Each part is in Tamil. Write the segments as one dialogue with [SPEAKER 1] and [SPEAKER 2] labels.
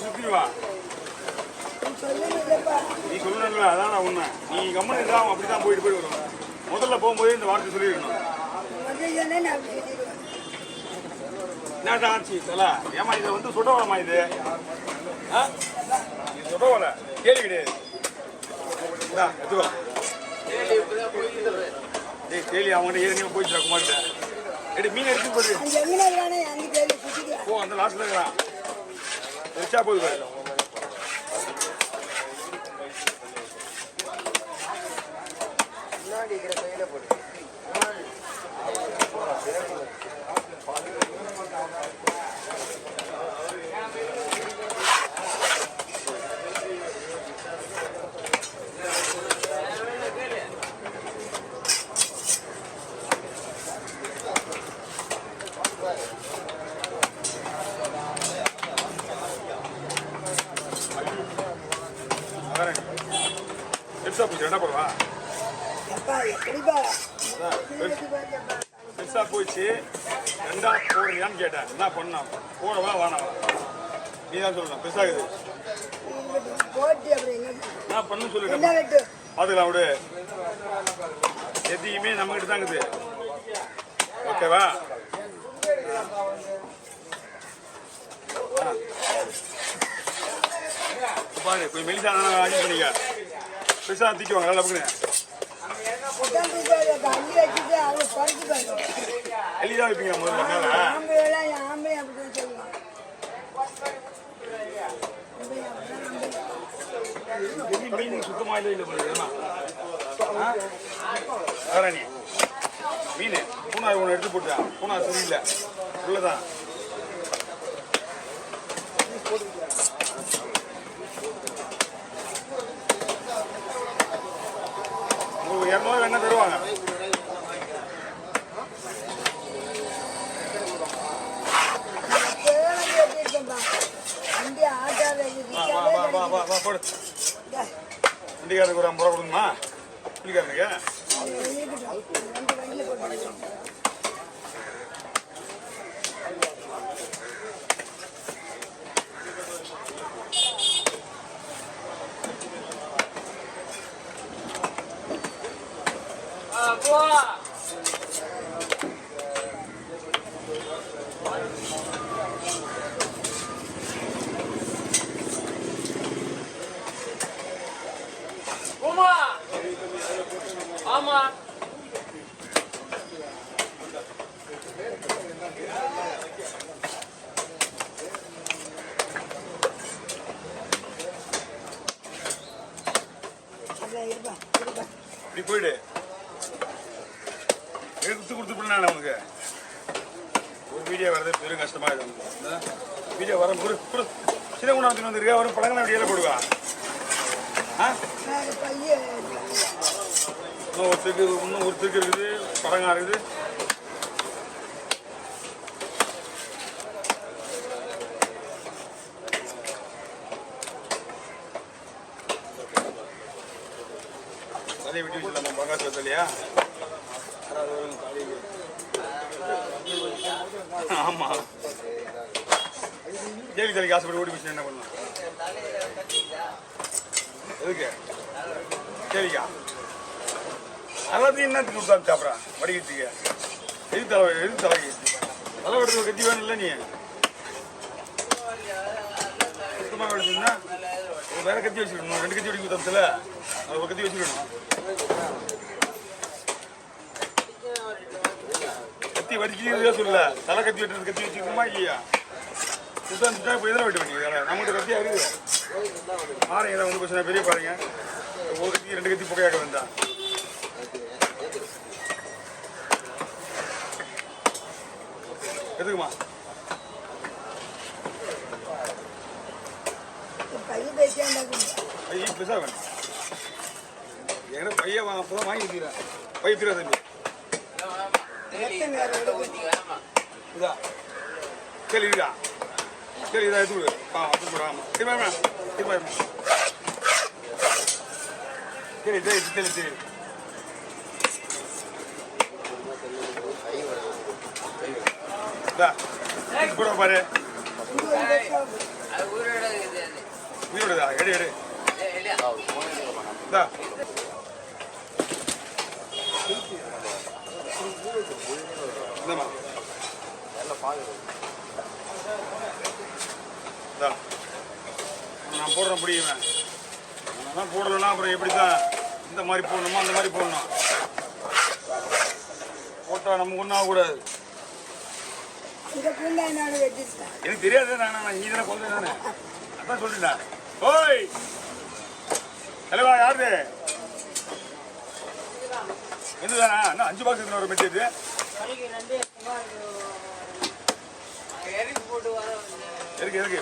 [SPEAKER 1] சுத்தி வா. நீ சொல்லணும்ல, அதான் உண்மை. நீ கம்மன் இல்லாம அப்படிதான் போயிட்டு வருவோம். முதல்ல போகும்போது இந்த வார்த்தை சொல்லிருக்கணும். என்னடா ஆச்சு தல? ஏமா இதை வந்து சுடவரமா இது? இது சுடவர கேள்வி கிடையாது. எடுத்துக்கோ. கேள்வி அவங்ககிட்ட ஏற்கனவே போயிட்டு குமார்கிட்ட எடு மீன் எடுத்து போடு. ஓ அந்த லாஸ்ட்ல இருக்கிறான். வச்சா போகுது. பெருசா போச்சு என்ன பண்ணுவா? பெருசா போச்சு ரெண்டா போடுறியான்னு கேட்டேன். என்ன பண்ணா போடவா வானவா? நீ தான் சொல்லணும். பெருசாகுது நான் பண்ணு சொல்லிட்டேன். பாத்துக்கலாம் விடு. எதையுமே நம்ம கிட்ட தாங்குது. ஓகேவா? பாரு கொஞ்சம் மெலிசா ஆஜி பண்ணிக்க. பெருசா தூக்கிவாங்க நல்லா பக்குன்னு. எலிதான் வைப்பீங்க முதல்ல மேல. மீன் சுத்தமா இல்லை இல்லை வேற நீ மீன் பூனா ஒன்று எடுத்து போட்டா. பூனா சரியில்லை உள்ளதான். உங்களுக்கு 200 வேணா தருவாங்க. போடு. வண்டிக்காரனுக்கு ஒரு 50 ரூபா கொடுங்கம்மா. வண்டிக்காரனுக்கு
[SPEAKER 2] ஆமா
[SPEAKER 1] இப்படி போயிடு. எடுத்து கொடுத்துருப்பேன் நான் உனக்கு. ஒரு வீடியோ வரது பெரும் கஷ்டமா இருக்கும். வீடியோ வர ஒரு சின்ன குணாத்துக்கு வந்துருக்கா. ஒரு பழங்கன வீடியோல போடுவா. இன்னும் ஒருத்தருக்கு இருக்குது. பழங்கா இருக்குது. அதே விட்டு வச்சுலாம் பங்காசு வரலையா? ஆமா கேள்வி தலைக்கு ஆசைப்பட்டு ஓடி போச்சு. என்ன பண்ணலாம்? எதுக்கு கேள்விக்கா? எல்லாத்தையும் என்னத்துக்கு கொடுத்தாரு சாப்பிட்றா வடிக்கிறதுக்கு? எது தலைக்கு தலை வெடுறது கத்தி வேணும் இல்லை? நீ சுத்தமாக வெடுச்சுன்னா வேற கத்தி வச்சுக்கணும். 2 கத்தி வெடிக்க தப்பில்ல. அது ஒரு கத்தி வச்சுக்கணும். கத்தி வடிக்கிறதே சொல்லல. தலை கத்தி வெட்டுறது கத்தி வச்சுக்கணுமா இல்லையா? சுத்தம் சுத்தம் இப்போ எதில் வெட்ட வேண்டியது? நம்மகிட்ட கத்தியா இருக்குது. பாருங்க இதை வந்து பிரச்சனை பெரிய பாருங்க. ஒரு கத்தி 2 கத்தி புகையாக வந்தா எதுக்குமா? பையன் பெருசா வேணும். என்கிட்ட பையன் அப்போதான் வாங்கி வச்சுக்கிறேன். பையன் தீரா தம்பி இதா சரி இதா சரி இதா எடுத்து விடு. அப்படி போடாம சரி சரி சரி சரி சரி கூட பாரு உயிரோடதா எடு எடு இந்தா இந்தம்மா இந்தா நான் போடுறேன் முடியுவேன் நான் போடலைன்னா அப்புறம் எப்படி தான் இந்த மாதிரி போடணுமா அந்த மாதிரி போடணும் போட்டால் நம்ம ஒன்றும் ஆகக்கூடாது எனக்கு தெரியாது நான் நீ தானே கொண்டு தானே அதான் சொல்லிட்டேன் ஓய் தலைவா யாரு எதுதானா இன்னும் 5 பாக்ஸ் எடுத்துன்னு ஒரு மெட்டீரியல் எதுக்கு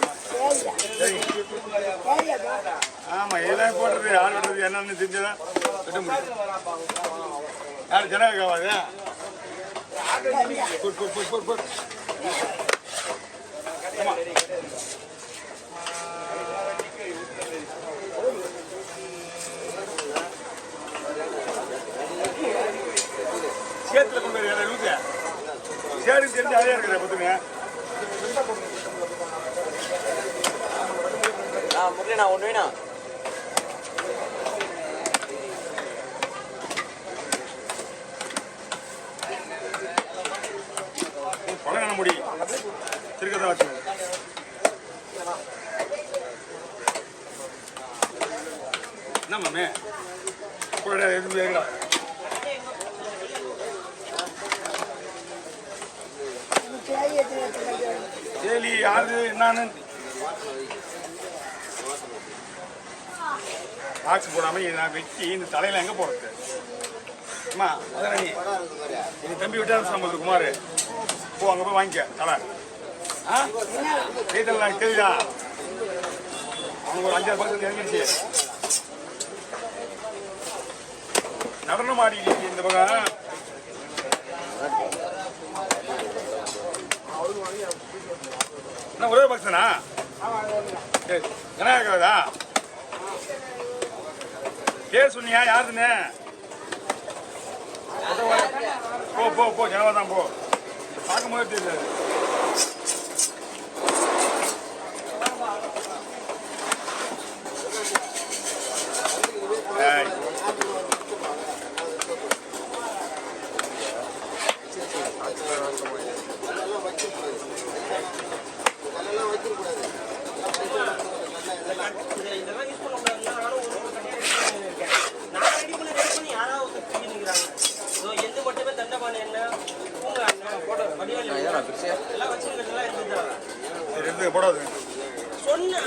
[SPEAKER 1] ஆமா இதெல்லாம் போடுறது ஆள் விடுறது என்னன்னு தெரிஞ்சதான் விட முடியும் யார் ஜனகாவாது சேத்துல கொண்டு வருது சேடு தெரிஞ்சு அதே இருக்கிற பத்துங்க
[SPEAKER 2] முக்கியண்ணா ஒன்று வேணும்
[SPEAKER 1] பழகான முடி திருக்கதான் வச்சு என்ன மாமே எதுவும் கேட்கலாம் கேலி யாரு என்னன்னு பாக்ஸ் போடாம நான் வெட்டி இந்த தலையில எங்க போறது அம்மா அதான் நீ தம்பி விட்டா சம்பளம் குமார் போ அங்க போய் வாங்கிக்க தலை செய்தல் கேள்விதா அவனுக்கு ஒரு 5-6 பாக்ஸ் இறங்கிடுச்சு நடனம் ஆடி இந்த பக்கம் என்ன ஒரே பாக்ஸனா என்ன இருக்கிறதா பேர் சொன்னியா யாருன்னு போ ஜனவா தான் போ பார்க்கும்போது தெரியாது போடாது சொன்ன